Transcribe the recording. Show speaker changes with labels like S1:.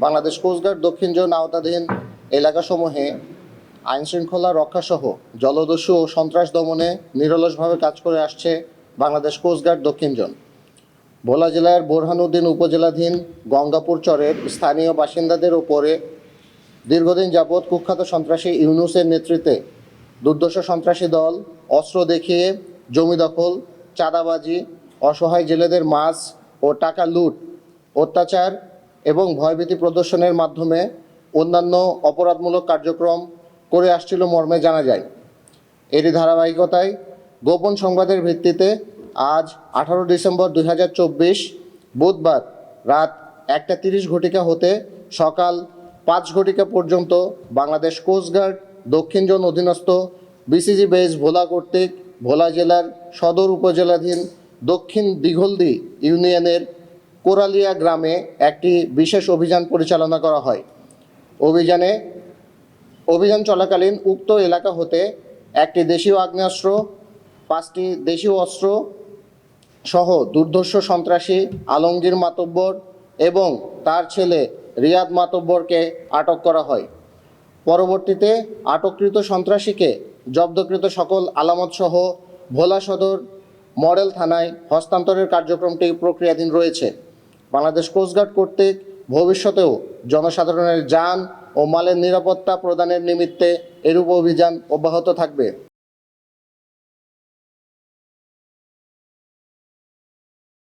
S1: Bangladesh coast guard দক্ষিণ zone আওতাধীন এলাকাসমূহে আইনশৃঙ্খলা রক্ষাসহ জলদস্যু ও সন্ত্রাস দমনে নিরলসভাবে কাজ করে আসছে বাংলাদেশ কোস্টগার্ড দক্ষিণ জোন। ভোলা জেলার বোরহানউদ্দিন উপজেলাধীন গঙ্গাপুর চরের স্থানীয় বাসিন্দাদের ওপরে দীর্ঘদিন যাবৎ কুখ্যাত সন্ত্রাসী ইউনুসের নেতৃত্বে দুর্ধর্ষ সন্ত্রাসী দল অস্ত্র দেখিয়ে জমি দখল, চাঁদাবাজি, অসহায় জেলেদের মাছ ও টাকা লুট, অত্যাচার এবং ভয়ভীতি প্রদর্শনের মাধ্যমে অন্যান্য অপরাধমূলক কার্যক্রম করে আসছিল মর্মে জানা যায়। এরই ধারাবাহিকতায় গোপন সংবাদের ভিত্তিতে আজ 18 ডিসেম্বর 2024 বুধবার রাত 1:30 ঘটিকা হতে সকাল 5 ঘটিকা পর্যন্ত বাংলাদেশ কোস্টগার্ড দক্ষিণ জোন অধীনস্থ বিসিজি বেস ভোলা কর্তৃক ভোলা জেলার সদর উপজেলাধীন দক্ষিণ দিঘলদি ইউনিয়নের কোরালিয়া গ্রামে একটি বিশেষ অভিযান পরিচালনা করা হয়। অভিযান চলাকালীন উক্ত এলাকা হতে একটি দেশীয় আগ্নেয়াস্ত্র, 5টি দেশীয় অস্ত্র সহ দুর্ধর্ষ সন্ত্রাসী আলমগীর মাতব্বর এবং তার ছেলে রিয়াদ মাতব্বরকে আটক করা হয়। পরবর্তীতে আটককৃত সন্ত্রাসীকে জব্দকৃত সকল আলামতসহ ভোলা সদর মডেল থানায় হস্তান্তরের কার্যক্রমটি প্রক্রিয়াধীন রয়েছে। বাংলাদেশ কোস্টগার্ড কর্তৃক ভবিষ্যতেও জনসাধারণের যান ও মালের নিরাপত্তা প্রদানের নিমিত্তে এরূপ অভিযান অব্যাহত থাকবে।